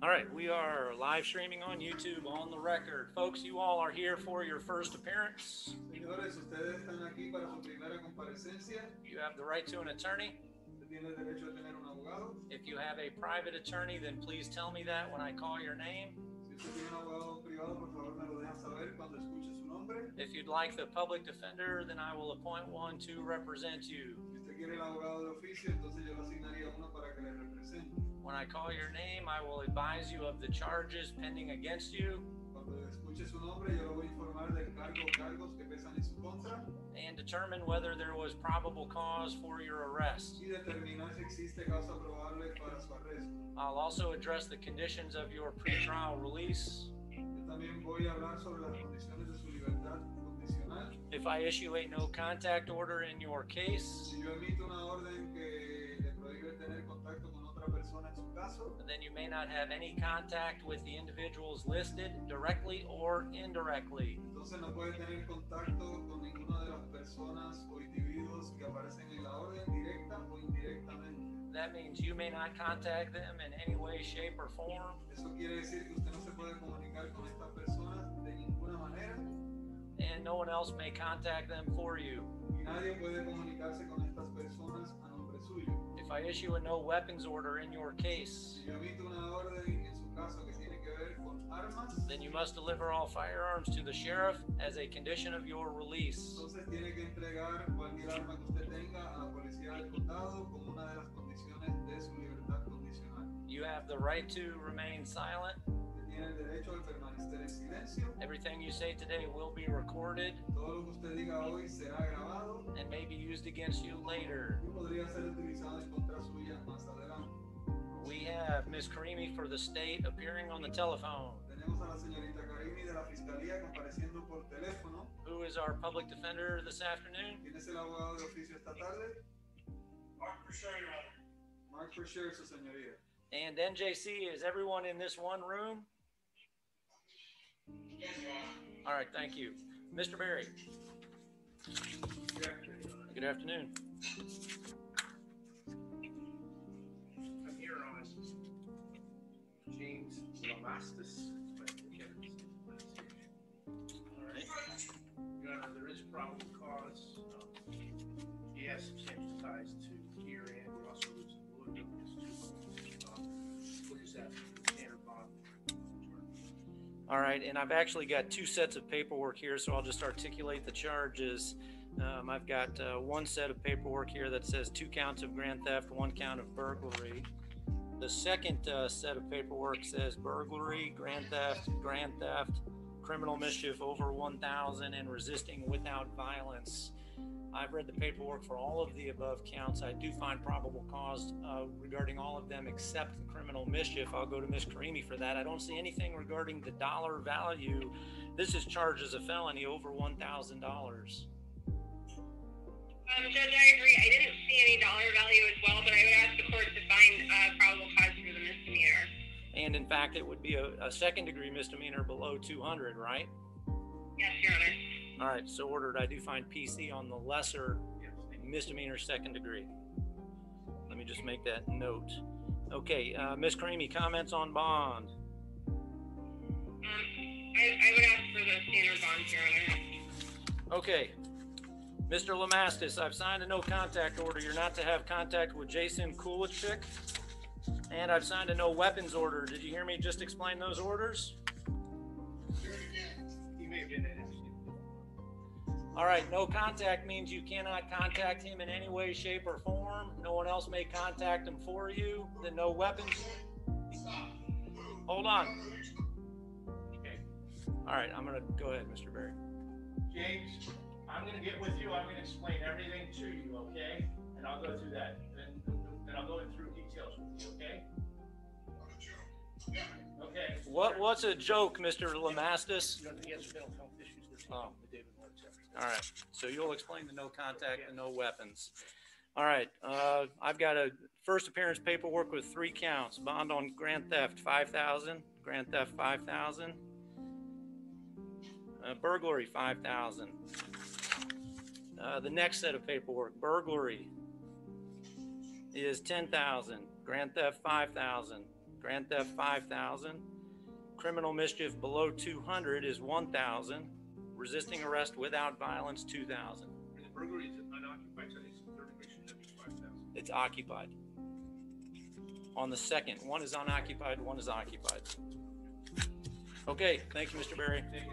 All right, we are live streaming on YouTube on the record. Folks, you all are here for your first appearance. Señores, ustedes están aquí para su primera comparecencia. You have the right to an attorney. Usted tiene el derecho a tener un abogado. If you have a private attorney, then please tell me that when I call your name. Si usted tiene un abogado privado, por favor me lo deja saber cuando escuche su nombre. If you'd like the public defender, then I will appoint one to represent you. Si usted quiere el abogado de oficio, entonces yo le asignaría uno para que le represente. When I call your name, I will advise you of the charges pending against you. Cuando escuche su nombre, yo lo voy a informar del cargo o cargos que pesan en su contra. And determine whether there was probable cause for your arrest. Y determinar si existe causa probable para su arresto. I'll also address the conditions of your pretrial release. Yo también voy a hablar sobre las condiciones de su libertad condicional. If I issue a no contact order in your case, Si yo emito una orden que le prohíbe tener contacto con otra persona en su caso, then you may not have any contact with the individuals listed directly or indirectly. entonces no puede tener contacto con ninguna de las personas o individuos que aparecen en la orden directa o indirectamente. That means you may not contact them in any way, shape, or form, Eso quiere decir que usted no se puede comunicar con estas personas de ninguna manera and no one else may contact them for you. y nadie puede comunicarse con estas personas a nombre suyo. If I issue a no weapons order in your case, Si yo emito una orden en su caso que tiene que ver con armas, then you must deliver all firearms to the sheriff as a condition of your release. entonces tiene que entregar cualquier arma que usted tenga a la policía del condado como una de las condiciones de su libertad condicional. You have the right to remain silent. Usted tiene el derecho a permanecer en silencio. Everything you say today will be recorded Todo lo que usted diga hoy será grabado and may be used against you later. y podría ser utilizado en contra suya más adelante. We have Ms. Karimi for the state appearing on the telephone. Tenemos a la señorita Karimi de la Fiscalía compareciendo por teléfono. Who is our public defender this afternoon? ¿Quién es el abogado de oficio esta tarde? Mark Brasher, Your Honor. Mark Brasher, su señoría. And NJC, is everyone in this one room? Yes, Your Honor. All right, thank you. Mr. Berry, Good afternoon, Your Honor. good afternoon. I'm here on James Lamastis. All right. Your Honor, there is probable cause. He has substantial ties to here and he also lives in Louisville. What is that? Standard bond. All right, and I've actually got two sets of paperwork here, so I'll just articulate the charges. I've got one set of paperwork here that says 2 counts of grand theft, 1 count of burglary. The second set of paperwork says burglary, grand theft, criminal mischief over 1,000, and resisting without violence. I've read the paperwork for all of the above counts. I do find probable cause regarding all of them except the criminal mischief. I'll go to Ms. Karimi for that. I don't see anything regarding the dollar value. This is charged as a felony over $1,000. Judge, I agree. I didn't see any dollar value as well, but I would ask the court to find probable cause for the misdemeanor. And in fact, it would be a second degree misdemeanor below 200, right? Yes, Your Honor. All right, so ordered. I do find PC on the lesser misdemeanor second degree. Let me just make that note. Okay, Ms. Karimi, comments on bond? I would ask for the standard bond, Your Honor. Okay. Mr. Lamastis, I've signed a no contact order. You're not to have contact with Jason Kulichik. And I've signed a no weapons order. Did you hear me just explain those orders? He may have been in it. All right, no contact means you cannot contact him in any way, shape, or form. No one else may contact him for you. Then no weapons. Hold on. Okay. All right, I'm going to go ahead, Mr. Berry. James, I'm going to get with you. I'm going to explain everything to you, okay? And I'll go through that. Then I'll go through details with you, okay? Okay. What's a joke, Mr. Lamastis? He has mental health issues. There's Oh. with David Lawrence after that. All right, so you'll explain the no contact and no weapons. All right, I've got a first appearance paperwork with 3 counts. Bond on grand theft, 5,000. Grand theft, 5,000. Burglary, 5,000. The next set of paperwork, burglary, is 10,000. Grand theft, 5,000. Grand theft, 5,000. Criminal mischief below 200 is 1,000. Resisting arrest without violence, 2,000. The burglary is unoccupied, so it's 30, should be 5,000. It's occupied. On the second, one is unoccupied, one is occupied. Okay, thank you, Mr. Berry. Thank you.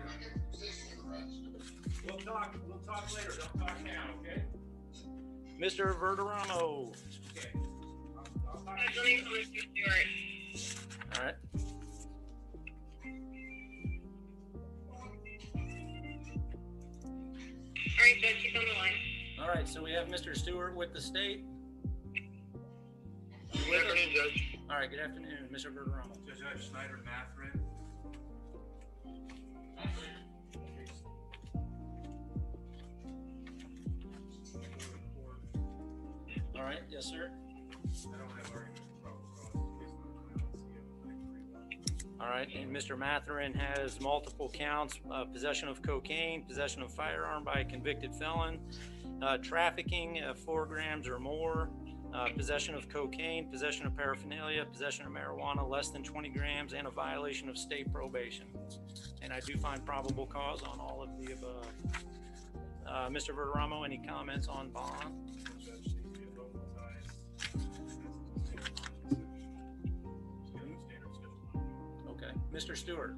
We'll talk later. Don't talk now, okay? Mr. Verderamo. Okay. I'll talk Judge, to let me you. call Mr. Stewart. All right. All right, Judge, he's on the line. All right, so we have Mr. Stewart with the state. Good afternoon, Judge. All right, good afternoon, Mr. Verderamo. Judge Schneider Matherin. All right, yes, sir. I don't have argument with probable cause. All right, and Mr. Matherin has multiple counts, possession of cocaine, possession of firearm by a convicted felon, trafficking 4 grams or more, possession of cocaine, possession of paraphernalia, possession of marijuana less than 20 grams, and a violation of state probation. And I do find probable cause on all of the above. Mr. Verderamo, any comments on bond? Okay, Mr. Stewart.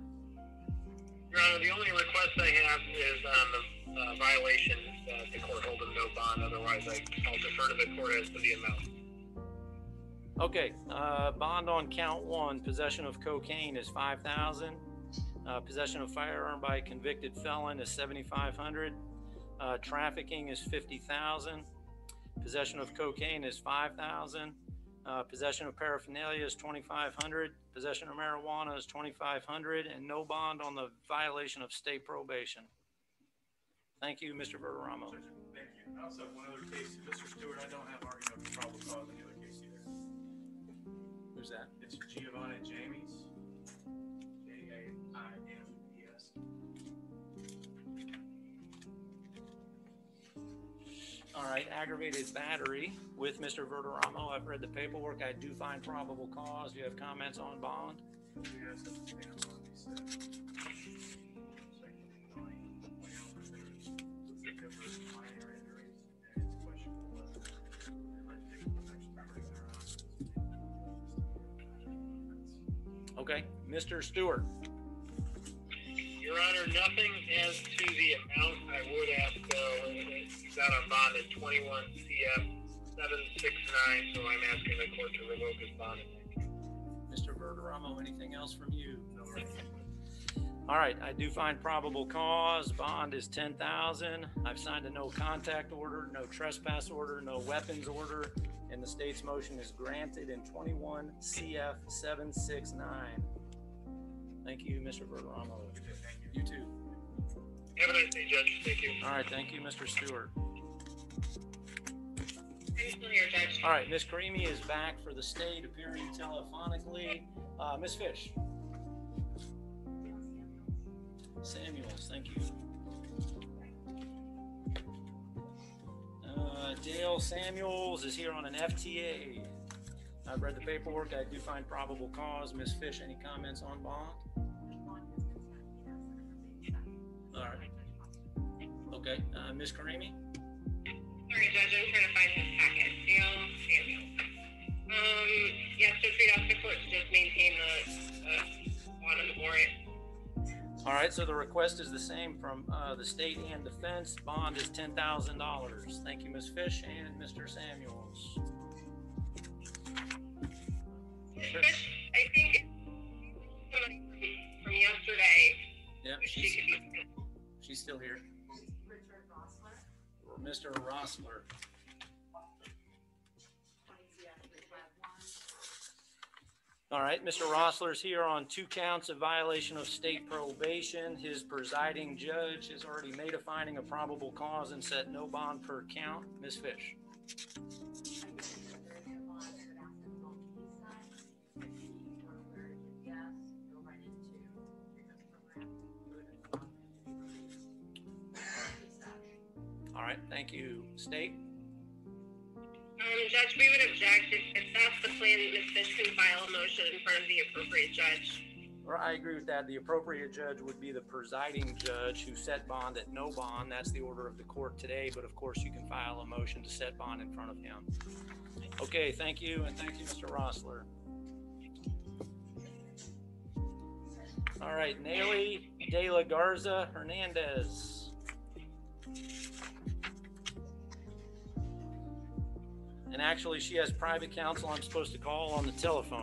Your Honor, the only request I have is on the violation that the court hold him no bond. Otherwise, I'll defer to the court as to the amount. Okay, bond on count 1, possession of cocaine is 5,000. Possession of firearm by a convicted felon is 7,500. Trafficking is 50,000. Possession of cocaine is 5,000. Possession of paraphernalia is 2,500. Possession of marijuana is 2,500, and no bond on the violation of state probation. Thank you, Mr. Verderamo. Thank you. I also have one other case, Mr. Stewart. I don't have argument with probable cause in the other case either. Who's that? It's Giovanni James. J-A-I-M-E-S. All right, aggravated battery with Mr. Verderamo. I've read the paperwork. I do find probable cause. Do you have comments on bond? Yes, that's the thing I'm on, he said. Okay, Mr. Stewart. Your Honor, nothing as to the amount. I would ask, he's out on bond at 21 CF 769, so I'm asking the court to revoke his bond. Mr. Verderamo, anything else from you? No. All right, I do find probable cause. Bond is 10,000. I've signed a no contact order, no trespass order, no weapons order, and the state's motion is granted in 21 CF 769. Thank you, Mr. Verderamo. You too. Have a nice day, Judge. Thank you. All right, thank you, Mr. Stewart. I'm still here, Judge. All right, Ms. Creamy is back for the state, appearing telephonically. Ms. Fish. Samuels, thank you. Dale Samuels is here on an FTA. I've read the paperwork. I do find probable cause. Ms. Fish, any comments on bond? All right. Okay, Ms. Karimi? Sorry, Judge, I'm trying to find his packet. Dale Samuel. Yes, Judge, we'd ask the court to just maintain the bond on the warrant. All right, so the request is the same from the state and defense. Bond is $10,000. Thank you, Ms. Fish and Mr. Samuels. I think somebody from yesterday. Yeah, she's still here. Richard Rossler. Or Mr. Rossler. All right, Mr. Rossler's here on 2 counts of violation of state probation. His presiding judge has already made a finding of probable cause and set no bond per count. Ms. Fish. All right, thank you. State? Judge, we would object if that's the plan. Ms. Fish can file a motion in front of the appropriate judge. Or I agree with that. The appropriate judge would be the presiding judge who set bond at no bond. That's the order of the court today, but of course you can file a motion to set bond in front of him. Okay, thank you, and thank you, Mr. Rossler. All right, Nelly De La Garza Hernandez. And actually, she has private counsel I'm supposed to call on the telephone.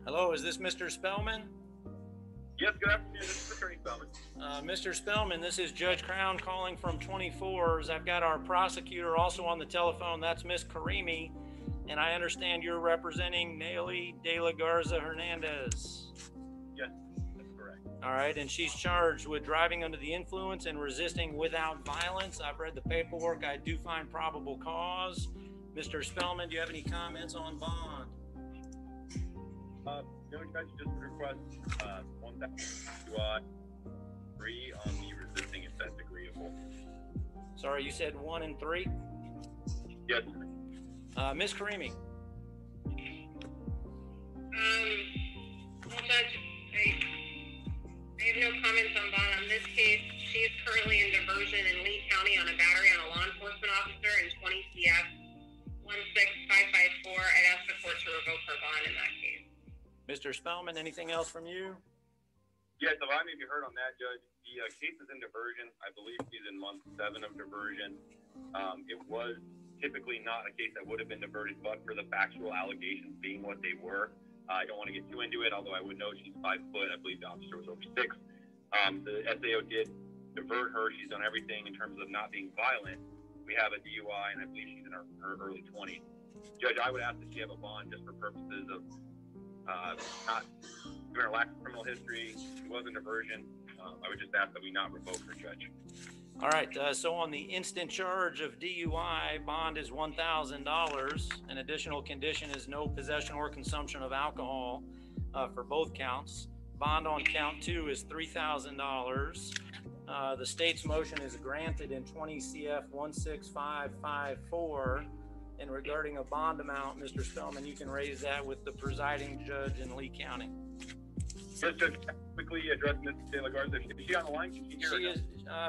Hello, is this Mr. Spellman? Yes, good afternoon. This is Attorney Spellman. Mr. Spellman, this is Judge Crown calling from 24s. I've got our prosecutor also on the telephone. That's Miss Karimi. And I understand you're representing Nelly De La Garza Hernandez. Yes, that's correct. All right, and she's charged with driving under the influence and resisting without violence. I've read the paperwork. I do find probable cause. Mr. Spellman, do you have any comments on bond? No, Judge, just would request 1,003 on the resisting if that's agreeable. Sorry, you said 1 and 3? Yes. Miss Karimi. Well, Judge, I have no comments on bond on this case. She is currently in diversion in Lee County on a battery on a law enforcement officer in 20 CF 16554. I'd ask the court to revoke her bond in that case. Mr. Spellman, anything else from you? Yes, if I may be heard on that, Judge, the case is in diversion. I believe she's in month 7 of diversion. It was typically not a case that would have been diverted, but for the factual allegations being what they were. I don't want to get too into it, although I would know she's 5 foot. I believe the officer was over 6. The SAO did divert her. She's done everything in terms of not being violent. We have a DUI, and I believe she's in her early 20s. Judge, I would ask that she have a bond just for purposes of not given her lack of criminal history. She was in diversion. I would just ask that we not revoke her, Judge. All right, so on the instant charge of DUI, bond is $1,000. An additional condition is no possession or consumption of alcohol for both counts. Bond on count 2 is $3,000. The state's motion is granted in 20 CF 16554. And regarding a bond amount, Mr. Spellman, you can raise that with the presiding judge in Lee County. Just to quickly address Ms. De La Garza, is she on the line? Can she hear She is.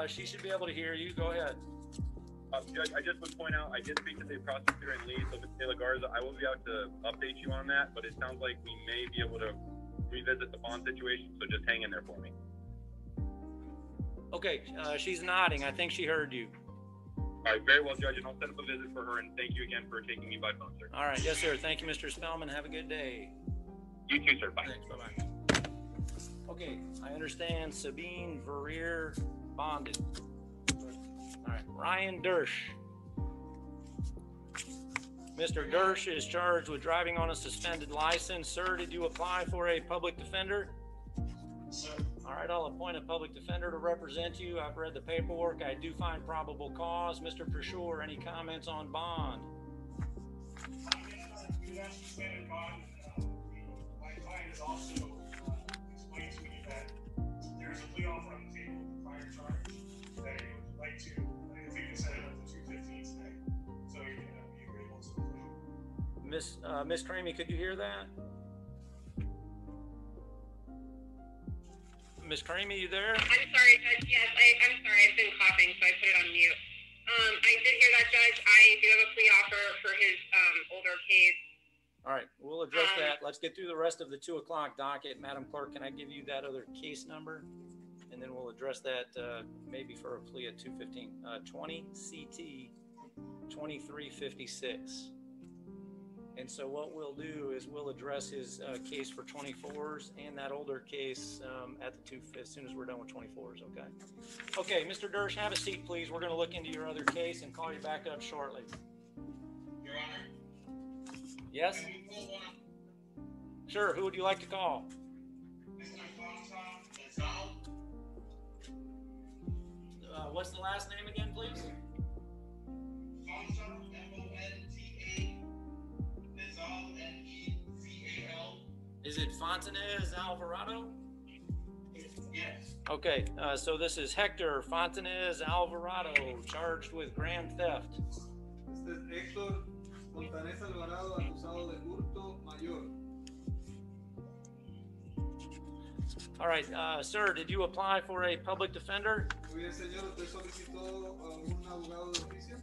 She should be able to hear you. Go ahead. Judge, I just would point out, I did speak to the prosecutor in Lee, so Ms. De La Garza, I will be able to update you on that, but it sounds like we may be able to revisit the bond situation, so just hang in there for me. Okay, she's nodding. I think she heard you. All right, very well, Judge, and I'll set up a visit for her, and thank you again for taking me by phone, sir. All right, yes, sir. Thank you, Mr. Spellman. Have a good day. You too, sir. Bye. Thanks. Bye-bye. Okay, I understand Sabine Verrier bonded. All right, Ryan Dersh. Mr. Dersh is charged with driving on a suspended license. Sir, did you apply for a public defender? All right, I'll appoint a public defender to represent you. I've read the paperwork. I do find probable cause. Mr. Purshore, any comments on bond? My client has also explained to me that there's a plea offer on the table, prior charge, that he would like to, I think they set it up to 215 today, so he can be agreeable to the plea. Miss Cramey, could you hear that? Miss Cramey, you there? I'm sorry, Judge. Yes, I'm sorry. I've been coughing, so I put it on mute. I did hear that, Judge. I do have a plea offer for his older case. All right, we'll address that. Let's get through the rest of the 2 o'clock docket. Madam Clerk, can I give you that other case number? And then we'll address that maybe for a plea at 215. 20 CT 2356. And so what we'll do is we'll address his case for 24s and that older case at the as soon as we're done with 24s, okay? Okay, Mr. Dersh, have a seat, please. We're going to look into your other case and call you back up shortly. Your Honor? Yes? Can we pull one? Sure, who would you like to call? Mr. Gonzalez. What what's the last name again, please? Monta, M-O-N-T-A, Nezal, N-E-Z-A-L. Is it Fontanez Alvarado? Yes. Okay, so this is Hector Fontanez Alvarado, charged with grand theft. Este es Héctor Montanés Alvarado, acusado de hurto mayor. All right, sir, did you apply for a public defender? Muy bien, señor, ¿usted solicitó un abogado de oficio?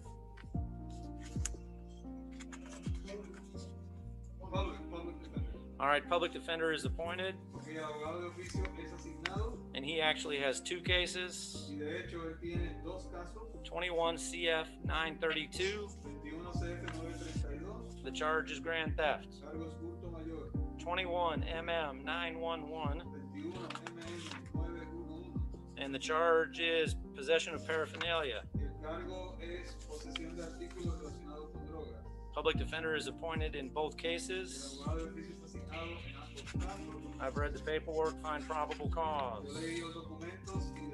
Public defender. All right, public defender is appointed, Ok, el abogado de oficio es asignado and he actually has two cases, y de hecho él tiene dos casos, 21 CF 932. 21 CF 932, The charge is grand theft. cargos hurto mayor, 21 MM 911, 21 MM 911, and the charge is possession of paraphernalia. y el cargo es posesión de artículos relacionados con drogas. Public defender is appointed in both El cases. abogado de oficio está asignado en ambos casos. I've read the paperwork, find probable Yo cause. leí los documentos y he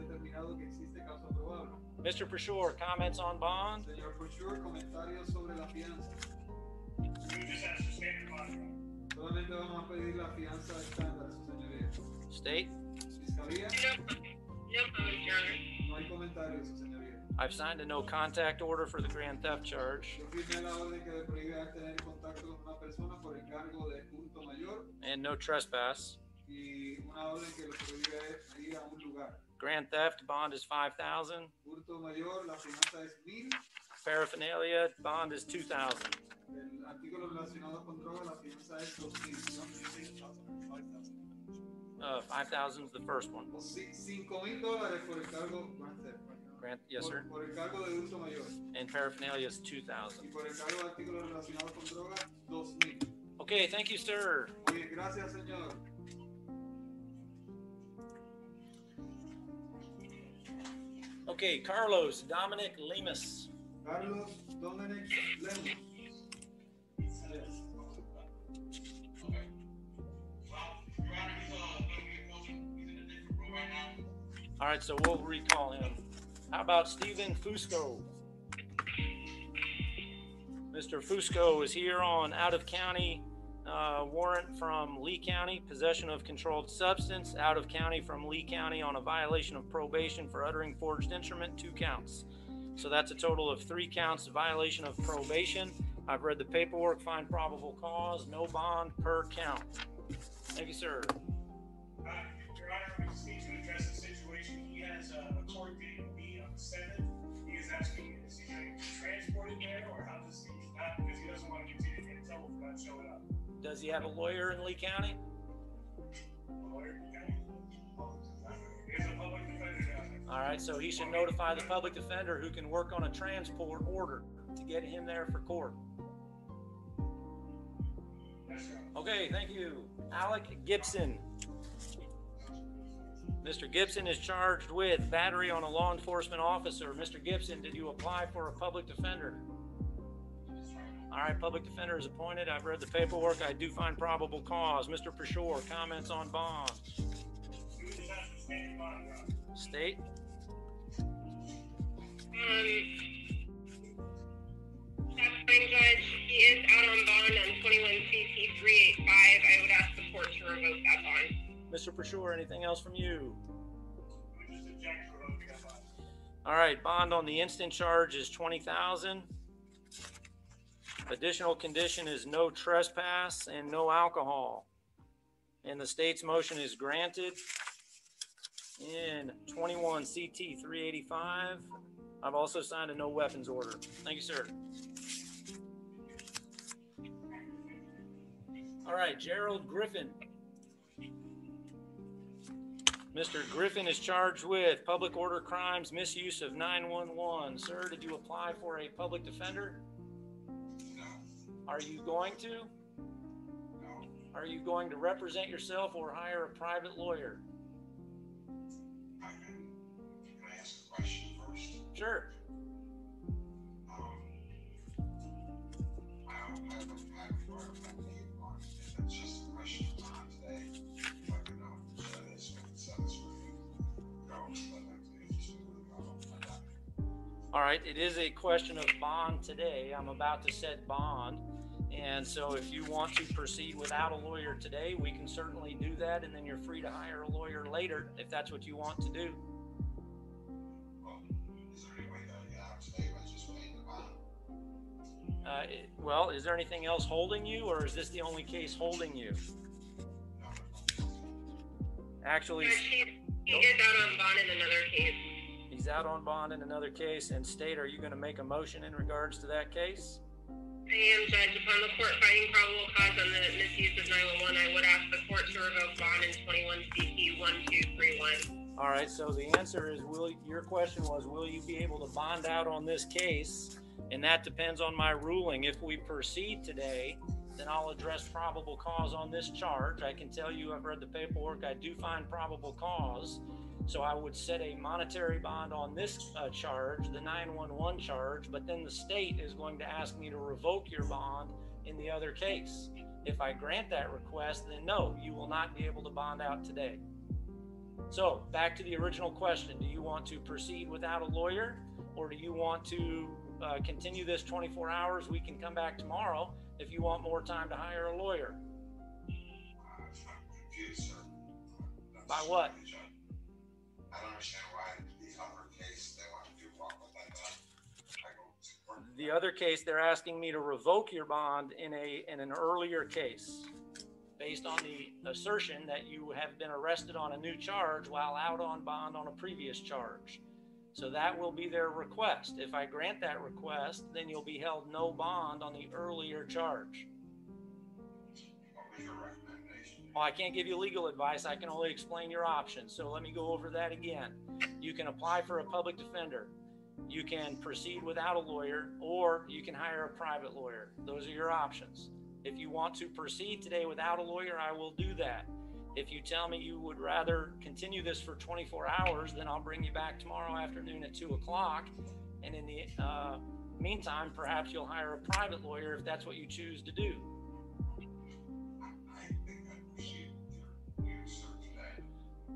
determinado que existe causa probable. Mr. Pashore, comments on bond? Señor Forshure, comentarios sobre la fianza. We would just ask for standard contract. Solamente vamos a pedir la fianza estándar, su señoría. State? Fiscalía, No comments, Your Honor. no hay comentarios, su señoría. I've signed a no contact order for the grand theft charge, Yo firmé la orden que le prohíbe tener contacto con una persona por encargo de hurto mayor and no trespass. y una orden que le prohíbe ir a un lugar. Grand theft bond is 5,000. Hurto mayor, la fianza es 1000. Paraphernalia bond is 2,000. El artículo relacionado con droga, la fianza es 2000. 5,000 is the first one. $5,000 por el cargo Grant, yes, sir. por el cargo de hurto mayor And paraphernalia is y 2,000. por el cargo de artículos relacionados con droga 2000. Okay, thank you, sir. Muy bien, gracias, señor. Okay, Carlos Dominic Lemus. Carlos Dominic Lemus. Yes. All right, so we'll recall him. How about Stephen Fusco? Mr. Fusco is here on out-of-county warrant from Lee County, possession of controlled substance, out of county from Lee County on a violation of probation for uttering forged instrument, 2 counts. So that's a total of 3 counts, violation of probation. I've read the paperwork, find probable cause, no bond per count. Thank you, sir. Your Honor, we just need to address the situation. He has a court date will be on the 7th. He is asking, is he going to transport it there, or how does he not, because he doesn't want to continue to get in trouble for not showing up. Does he have a lawyer in Lee County? Lawyer, okay? He is a public defender down there. All right, so he should notify the public defender who can work on a transport order to get him there for court. Yes, sir. Okay, thank you. Alec Gibson. Mr. Gibson is charged with battery on a law enforcement officer. Mr. Gibson, did you apply for a public defender? All right, public defender is appointed. I've read the paperwork. I do find probable cause. Mr. Pashore, comments on bond. We would just ask for standard bond, Your Honor. State? That's fine, Judge. He is out on bond on 21 CP 385. I would ask the court to revoke that bond. Mr. Pashore, anything else from you? We would just object to revoking that bond. All right, bond on the instant charge is 20,000. Additional condition is no trespass and no alcohol. And the state's motion is granted in 21 CT 385. I've also signed a no weapons order. Thank you, sir. All right, Gerald Griffin. Mr. Griffin is charged with public order crimes, misuse of 911. Sir, did you apply for a public defender? No. Are you going to? No. Are you going to represent yourself or hire a private lawyer? Can I ask a question first? Sure. I don't have a lawyer that need one. It's just a question of time today. If I can set this for you. No, but if you just All right, it is a question of bond today. I'm about to set bond. And so if you want to proceed without a lawyer today, we can certainly do that. And then you're free to hire a lawyer later if that's what you want to do. Well, is there any way that I get out today by just paying the bond? Well, is there anything else holding you, or is this the only case holding you? No. Actually, He is out on bond in another case. he's out on bond in another case. And State, are you going to make a motion in regards to that case? I am, Judge. Upon the court finding probable cause on the misuse of 911, I would ask the court to revoke bond in 21 CT 1231. All right, so the answer is, your question was, will you be able to bond out on this case? And that depends on my ruling. If we proceed today, then I'll address probable cause on this charge. I can tell you, I've read the paperwork, I do find probable cause. So I would set a monetary bond on this charge, the 911 charge, but then the state is going to ask me to revoke your bond in the other case. If I grant that request, then no, you will not be able to bond out today. So back to the original question, do you want to proceed without a lawyer, or do you want to continue this 24 hours? We can come back tomorrow if you want more time to hire a lawyer. I'm confused, sir. By what? I don't understand why the other case they want to do what with that. I go to court. The other case, they're asking me to revoke your bond in an earlier case, based on the assertion that you have been arrested on a new charge while out on bond on a previous charge. So that will be their request. If I grant that request, then you'll be held no bond on the earlier charge. What was your recommendation? Well, I can't give you legal advice. I can only explain your options. So let me go over that again. You can apply for a public defender. You can proceed without a lawyer, or you can hire a private lawyer. Those are your options. If you want to proceed today without a lawyer, I will do that. If you tell me you would rather continue this for 24 hours, then I'll bring you back tomorrow afternoon at 2 o'clock. And in the meantime, perhaps you'll hire a private lawyer if that's what you choose to do. I think I proceed with your sir today.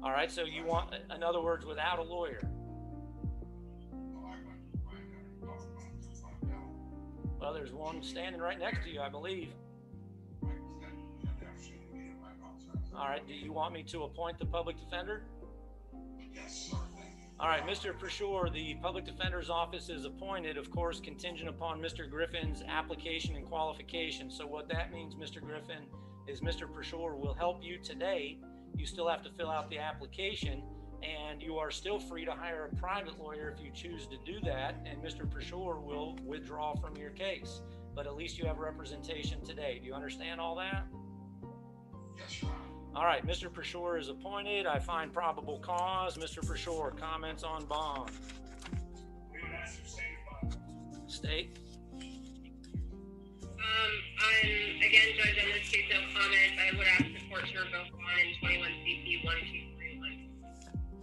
All right, so you want, in other words, without a lawyer. Well, I went to find out both bonds to find out. Well, there's one standing right next to you, I believe. I've never seen me in my office. All right, do you want me to appoint the public defender? Yes, sir. Thank you. All right, Mr. Prashore, the public defender's office is appointed, of course, contingent upon Mr. Griffin's application and qualification. So what that means, Mr. Griffin, is Mr. Prashore will help you today. You still have to fill out the application, and you are still free to hire a private lawyer if you choose to do that, and Mr. Prashore will withdraw from your case. But at least you have representation today. Do you understand all that? Yes, Your Honor. All right, Mr. Prashore is appointed. I find probable cause. Mr. Prashore, comments on bond. We would ask you to say your bond. State. Again, Judge, on this case, no comment. I would ask the court to revoke bond in 21 CP 1231.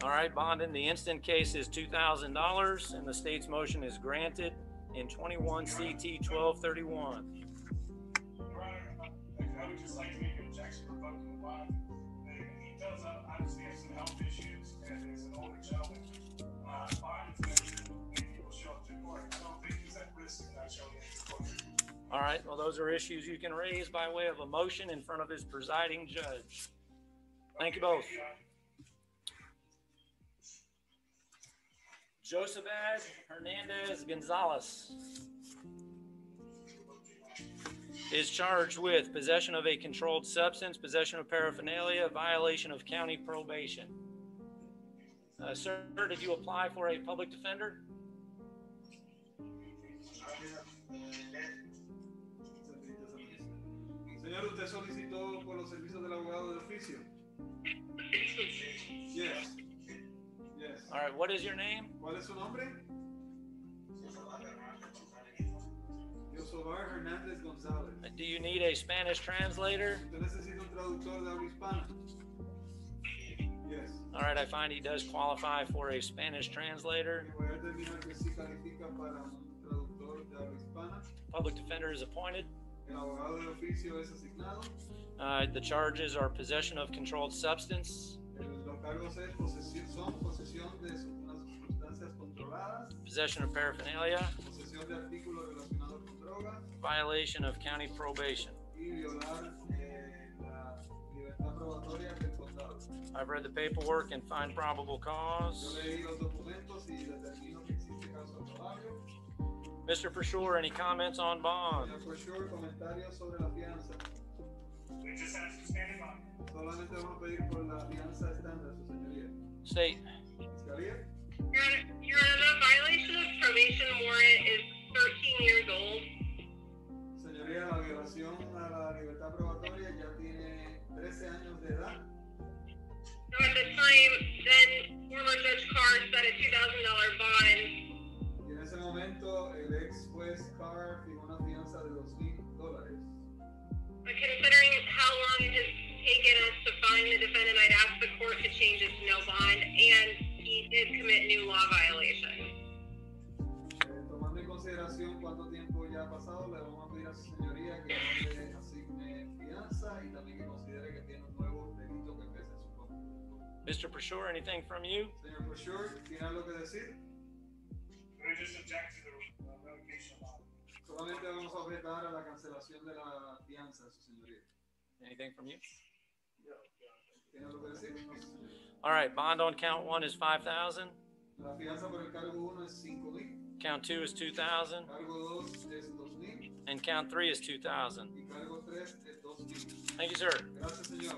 All right, bond in the instant case is $2,000, and the state's motion is granted in 21 CT 1231. Your Honor, I would just like to make an objection revoking the bond. He does obviously have some health issues, and is an older gentleman. Bond is mentioned when people show up to court. I don't think he's at risk of not showing up to court. All right, well, those are issues you can raise by way of a motion in front of his presiding judge. Thank you both. Josabad Hernandez Gonzalez is charged with possession of a controlled substance, possession of paraphernalia, violation of county probation. Sir, did you apply for a public defender? Señor, ¿usted solicitó por los servicios del abogado de oficio? Yes. Yes. All right, what is your name? ¿Cuál es su nombre? Yosobar Hernández González. Do you need a Spanish translator? ¿Usted necesita un traductor de habla hispana? Yes. All right, I find he does qualify for a Spanish translator. Voy a determinar que sí califica para un traductor de habla hispana. Public defender is appointed. El abogado de oficio es asignado. The charges are possession of controlled substance, Los cargos son posesión de unas sustancias controladas, possession of paraphernalia, posesión de artículos relacionados con drogas violation of county probation. y violar la libertad probatoria del condado. I've read the paperwork and find probable Yo cause. leí los documentos y determino que existe causa probable. Mr. For sure, any comments on bond? Señor For sure, comentarios sobre la fianza. We just have to stand by. Solamente vamos a pedir por la fianza estándar, su señoría. State. Fiscalía. Your Honor, the violation of probation warrant is 13 years old. Señoría, la violación a la libertad probatoria ya tiene 13 años de edad. So at the time, then former Judge Carr set a $2,000 bond. Y en ese momento, el ex juez Carr fijó una fianza de $2,000. But considering how long it has taken us to find the defendant, I'd ask the court to change it to no bond, and he did commit new law violation. Tomando en consideración cuánto tiempo ya ha pasado, le vamos a pedir a su señoría que no le asigne fianza y también que considere que tiene un nuevo delito que pesa en su contra. Mr. For sure, anything from you? Señor For sure, ¿tiene algo que decir? We just object to the revocation law. Solamente vamos a objetar a la cancelación de la fianza, su señoría. Anything from you? ¿Tiene algo que decir? No, su señoría. All right, bond on count 1 is 5,000. La fianza por el cargo 1 es 5,000, Count 2 is 2,000. cargo 2 es 2,000 And count 3 is 2,000. y cargo 3 es 2,000. Thank you, sir. Gracias, señor.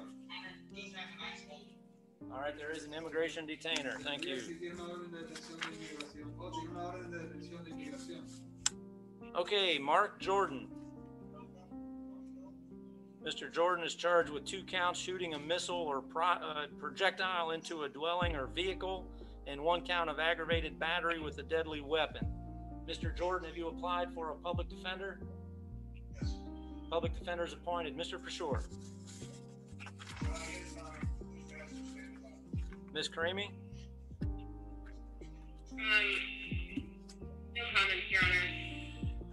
All right, there is an immigration detainer. Thank you. Sí, tiene una orden de detención de inmigración. Oh, tiene una orden de detención de inmigración. Okay, Mark Jordan. Mr. Jordan is charged with 2 counts shooting a missile or projectile into a dwelling or vehicle, and 1 count of aggravated battery with a deadly weapon. Mr. Jordan, have you applied for a public defender? Yes. Public defender is appointed. Mr. For sure. Yes, just ask to stand by. Ms. Karimi? No comments, Your Honor.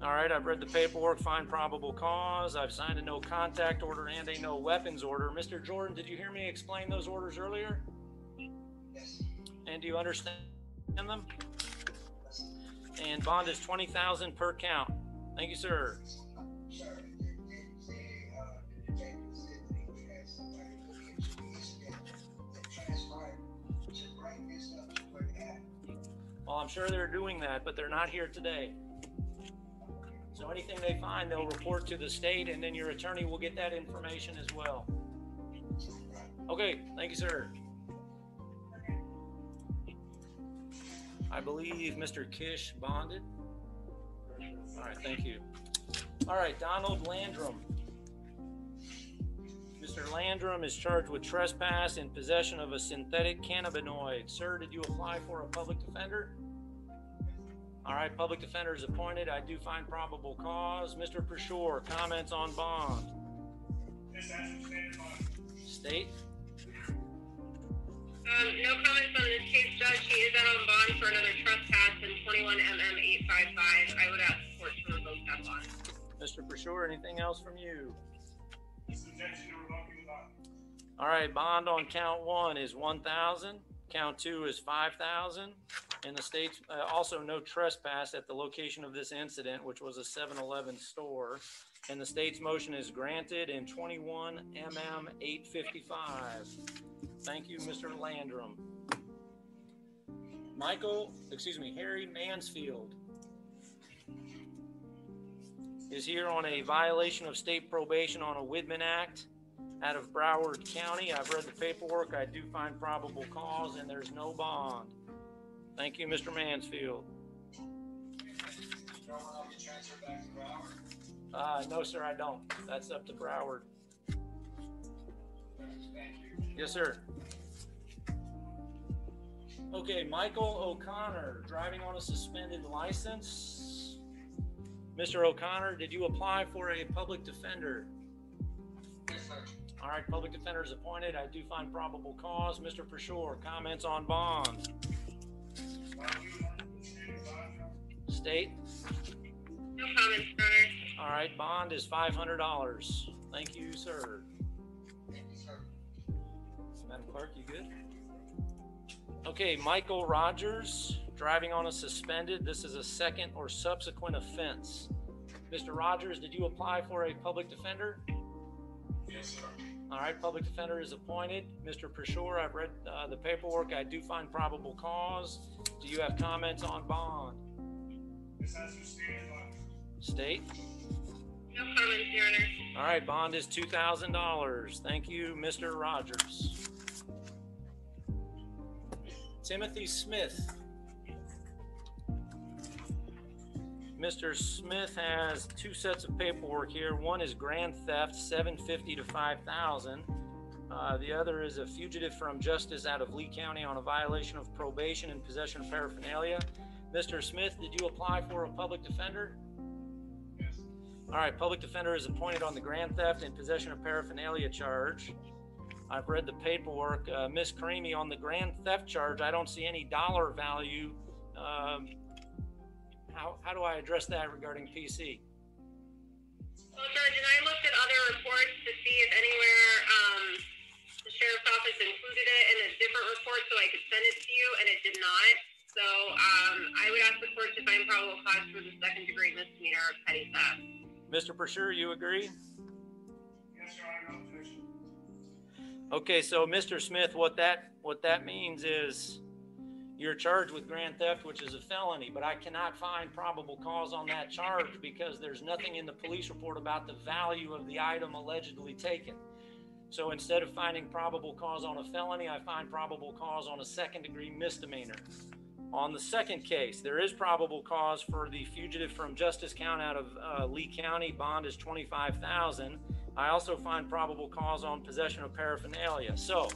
All right, I've read the paperwork, find probable cause. I've signed a no contact order and a no weapons order. Mr. Jordan, did you hear me explain those orders earlier? Yes. And do you understand them? Yes. And bond is 20,000 per count. Thank you, sir. Sir, did the detective say that he had somebody look into the incident that transpired to bring this up to what happened? Well, I'm sure they're doing that, but they're not here today. So anything they find, they'll report to the state, and then your attorney will get that information as well. Okay, thank you, sir. I believe Mr. Kish bonded. All right, thank you. All right, Donald Landrum. Mr. Landrum is charged with trespass in possession of a synthetic cannabinoid. Sir, did you apply for a public defender? All right, public defender is appointed. I do find probable cause. Mr. Pershore, comments on bond. Just ask to stand by. State. No comments on this case, Judge. He is out on bond for another trespass in 21 MM 855. I would ask the court to revoke that bond. Mr. Pershore, anything else from you? Just objection to revoking the bond. All right, bond on count 1 is 1,000. Count 2 is 5,000. And the state's also no trespass at the location of this incident, which was a 7-Eleven store. And the state's motion is granted in 21 MM 855. Thank you, Mr. Landrum. Harry Mansfield is here on a violation of state probation on a Widman Act out of Broward County. I've read the paperwork. I do find probable cause, and there's no bond. Thank you, Mr. Mansfield. No, sir, I don't. That's up to Broward. Yes, sir. Okay, Michael O'Connor, driving on a suspended license. Mr. O'Connor, did you apply for a public defender? Yes, sir. All right, public defender is appointed. I do find probable cause. Mr. Pershore, comments on bond. State. No comments, Your Honor. All right, bond is $500. Thank you, sir. Thank you, sir. Madam Clerk, you good? Okay, Michael Rogers, driving on a suspended. This is a second or subsequent offense. Mr. Rogers, did you apply for a public defender? Yes, sir. All right, public defender is appointed. Mr. Prashore, I've read the paperwork. I do find probable cause. Do you have comments on bond? This has to stand by. State? No comments, Your Honor. All right, bond is $2,000. Thank you, Mr. Rogers. Timothy Smith. Mr. Smith has two sets of paperwork here. One is grand theft, $750 to $5,000. The other is a fugitive from justice out of Lee County on a violation of probation and possession of paraphernalia. Mr. Smith, did you apply for a public defender? Yes. All right, public defender is appointed on the grand theft and possession of paraphernalia charge. I've read the paperwork. Ms. Creamy, on the grand theft charge, I don't see any dollar value. How do I address that regarding PC? Well, Judge, and I looked at other reports to see if anywhere the sheriff's office included it in a different report so I could send it to you, and it did not. So I would ask the court to find probable cause for the second-degree misdemeanor of petty theft. Mr. Prashur, you agree? Yes, Your Honor, no objection. Okay, so Mr. Smith, what that means is you're charged with grand theft, which is a felony, but I cannot find probable cause on that charge because there's nothing in the police report about the value of the item allegedly taken. So instead of finding probable cause on a felony, I find probable cause on a second-degree misdemeanor. On the second case, there is probable cause for the fugitive from justice count out of Lee County. Bond is $25,000. I also find probable cause on possession of paraphernalia. So,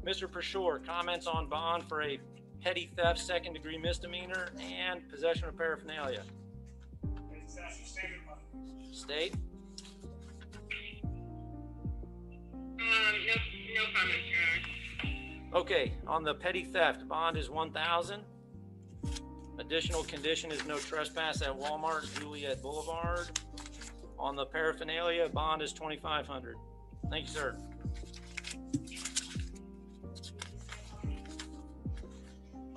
Mr. Prashore, comments on bond for a petty theft, second-degree misdemeanor, and possession of paraphernalia. It's actually stated by. State? No comments, Your Honor. Okay, on the petty theft, bond is $1,000. Additional condition is no trespass at Walmart, Juliet Boulevard. On the paraphernalia, bond is $2,500. Thank you, sir.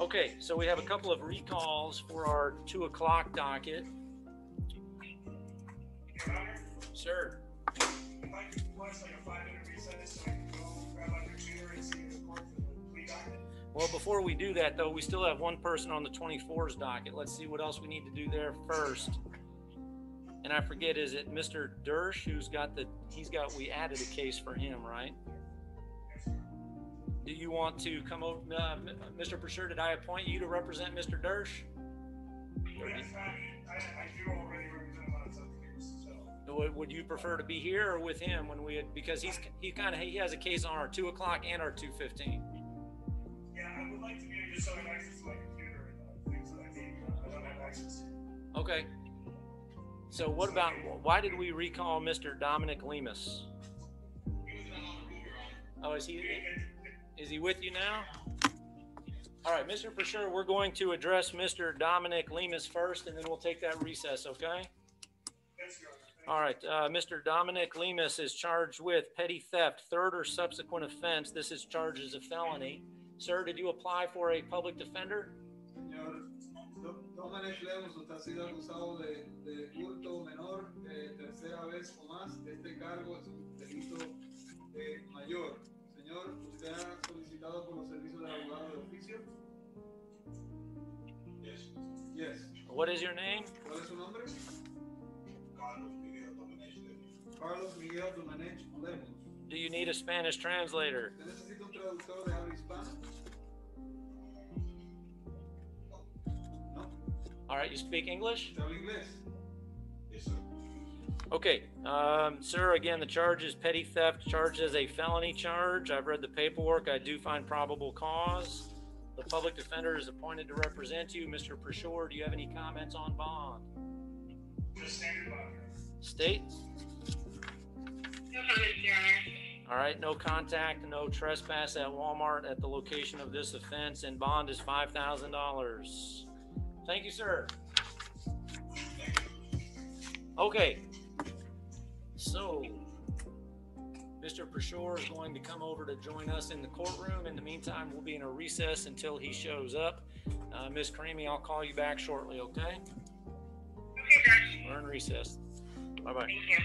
Okay, so we have a couple of recalls for our 2 o'clock docket. Your Honor, Sir. if I could request like a 5-minute recess so I can go grab my computer and see the court for the plea document. Well, before we do that, though, we still have one person on the 24's docket. Let's see what else we need to do there first. And I forget, is it Mr. Dersh we added a case for him, right? Yes, sir. Do you want to come over, Mr. Prashur, did I appoint you to represent Mr. Dersh? Yes, I do already represent him on some case, so. Would you prefer to be here or with him when because he has a case on our 2 o'clock and our 2:15? Yeah, I would like to be able to show him access to my computer and things that I need. I don't have access to. Okay. So why did we recall Mr. Dominic Lemus? Oh, is he with you now? All right, Mr. Prashur, we're going to address Mr. Dominic Lemus first, and then we'll take that recess, okay? Yes, Your Honor. All right, Mr. Dominic Lemus is charged with petty theft, third or subsequent offense. This is charged as a felony. Sir, did you apply for a public defender? Señor Dominic Lemus, usted ha sido acusado de hurto menor, tercera vez o más. Este cargo es un delito mayor. Señor, ¿usted ha solicitado por los servicios del abogado de oficio? Yes. Yes. What is your name? ¿Cuál es su nombre? Carlos Miguel Domenech Lemus. Carlos Miguel Domenech Lemus. Do you need a Spanish translator? ¿Usted necesita un traductor de habla hispana? No. All right, you speak English? ¿Usted habla inglés? Yes, sir. Okay, sir, again, the charge is petty theft, charged as a felony charge. I've read the paperwork. I do find probable cause. The public defender is appointed to represent you. Mr. Prashore, do you have any comments on bond? Just standard bond. State? No comments, Your Honor. All right, no contact, no trespass at Walmart at the location of this offense, and bond is $5,000. Thank you, sir. Okay. So, Mr. Prashore is going to come over to join us in the courtroom. In the meantime, we'll be in a recess until he shows up. Miss Creamy, I'll call you back shortly, okay? Okay, Judge. We're in recess. Bye-bye. Thank you.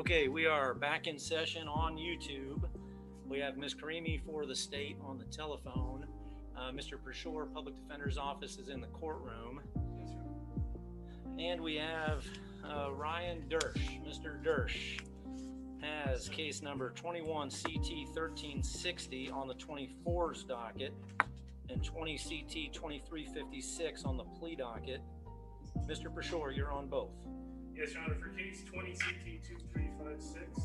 Okay, we are back in session on YouTube. We have Ms. Karimi for the state on the telephone. Mr. Pershore, Public Defender's Office, is in the courtroom. Yes, sir. And we have Ryan Dersh. Mr. Dersh has case number 21 CT 1360 on the 24's docket and 20 CT 2356 on the plea docket. Mr. Pershore, you're on both. Yes, Your Honor, for case 20 CT 2356,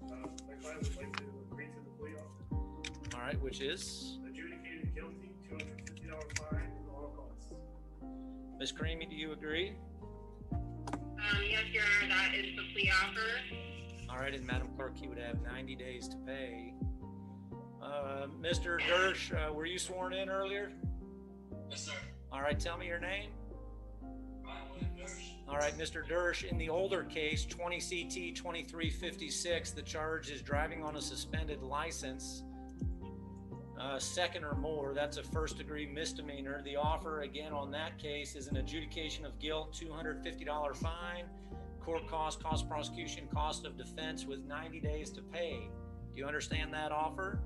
my client would like to agree to the plea offer. All right, which is? Adjudicated guilty, $250 fine at all costs. Ms. Karimi, do you agree? Yes, Your Honor, that is the plea offer. All right, and Madam Clerk, he would have 90 days to pay. Mr. Dersh, were you sworn in earlier? Yes, sir. All right, tell me your name. Ryan Dersh. All right, Mr. Dersh, in the older case, 20 CT 2356, the charge is driving on a suspended license. Second or more, that's a first-degree misdemeanor. The offer, again, on that case is an adjudication of guilt, $250 fine, court cost, cost of prosecution, cost of defense with 90 days to pay. Do you understand that offer?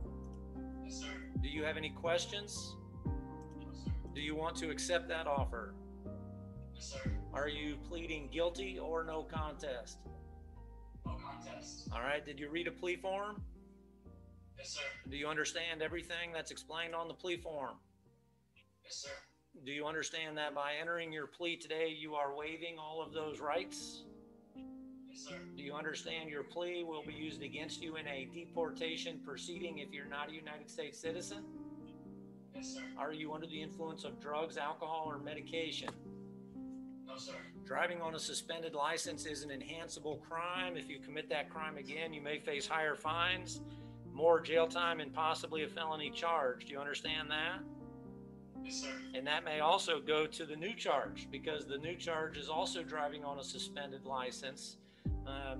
Yes, sir. Do you have any questions? No, sir. Do you want to accept that offer? Yes, sir. Are you pleading guilty or no contest? No contest. All right, did you read a plea form? Yes, sir. Do you understand everything that's explained on the plea form? Yes, sir. Do you understand that by entering your plea today, you are waiving all of those rights? Yes, sir. Do you understand your plea will be used against you in a deportation proceeding if you're not a United States citizen? Yes, sir. Are you under the influence of drugs, alcohol, or medication? No, sir. Driving on a suspended license is an enhanceable crime. If you commit that crime again, you may face higher fines, more jail time, and possibly a felony charge. Do you understand that? Yes, sir. And that may also go to the new charge, because the new charge is also driving on a suspended license.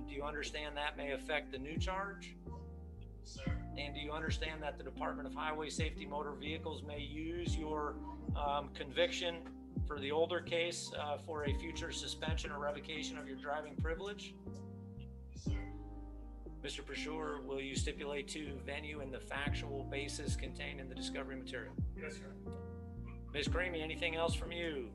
Do you understand that may affect the new charge? Yes, sir. And do you understand that the Department of Highway Safety Motor Vehicles may use your conviction for the older case for a future suspension or revocation of your driving privilege? Yes, sir. Mr. Pershore, will you stipulate to venue and the factual basis contained in the discovery material? Yes, Your Honor. Ms. Karimi, anything else from you?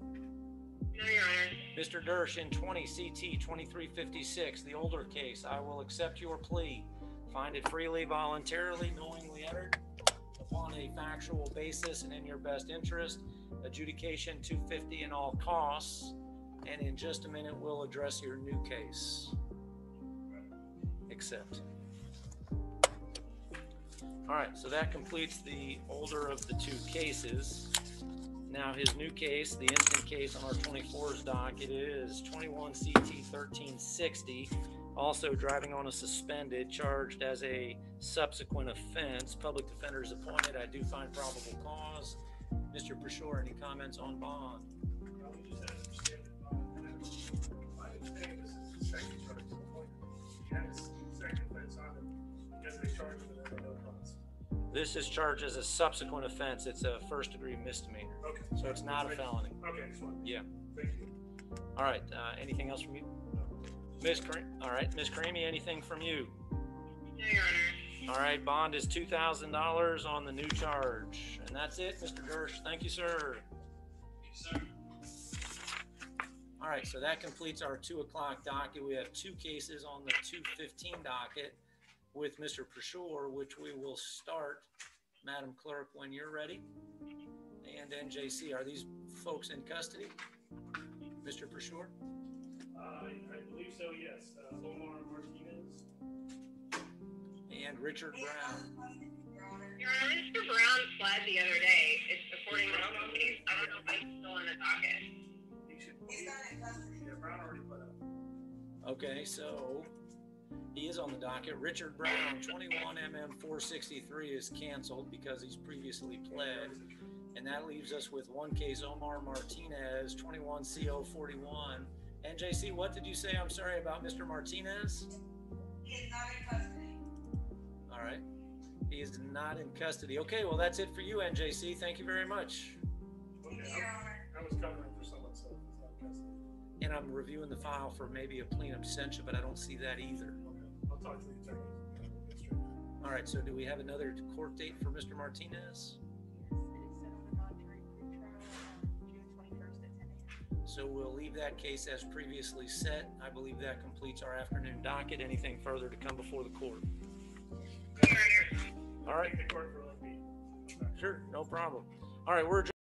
No, Your Honor. Mr. Dersh, in 20 CT 2356, the older case, I will accept your plea. Find it freely, voluntarily, knowingly entered upon a factual basis and in your best interest. Adjudication $250 in all costs. And in just a minute, we'll address your new case. Accept. All right, so that completes the older of the two cases. Now his new case, the instant case on our 24's docket, is 21 CT 1360, also driving on a suspended, charged as a subsequent offense. Public defender is appointed. I do find probable cause. Mr. Pershore, any comments on bond? We just have to understand that my understanding this is the second charge to the point. He has the second offense on him because they charged him with another offense. This is charged as a subsequent offense. It's a first-degree misdemeanor. Okay. So it's not a felony. Okay, just one. Yeah. Thank you. All right. Anything else from you? All right. Ms. Karimi, anything from you? No, Your Honor. All right. Bond is $2,000 on the new charge. And that's it, Mr. Dersh. Thank you, sir. Thank you, sir. All right. So that completes our 2 o'clock docket. We have 2 cases on the 2:15 docket with Mr. Pershore, which we will start, Madam Clerk, when you're ready. And NJC, are these folks in custody? Mr. Pershore? I believe so, yes. Omar Martinez. And Richard Brown. Your Honor, Mr. Brown fled the other day. It's according to the case. I don't know if he's still in the docket. He should be. Yeah, Brown already put up. Okay, so he is on the docket. Richard Brown, 21 463 is canceled because he's previously pled. And that leaves us with 1 case, Omar Martinez, 21 CO 41. NJC, what did you say? I'm sorry about Mr. Martinez? He is not in custody. All right. He is not in custody. Okay, well, that's it for you, NJC. Thank you very much. Okay, Your Honor. I was covering for someone, so it's not custody. And I'm reviewing the file for maybe a plea in absentia, but I don't see that either. Okay. I'll talk to the attorney. And we'll get straight to it. All right, so do we have another court date for Mr. Martinez? So we'll leave that case as previously set. I believe that completes our afternoon docket. Anything further to come before the court? All right. Thank the court for letting me. Sure, no problem. All right, we're adjourned.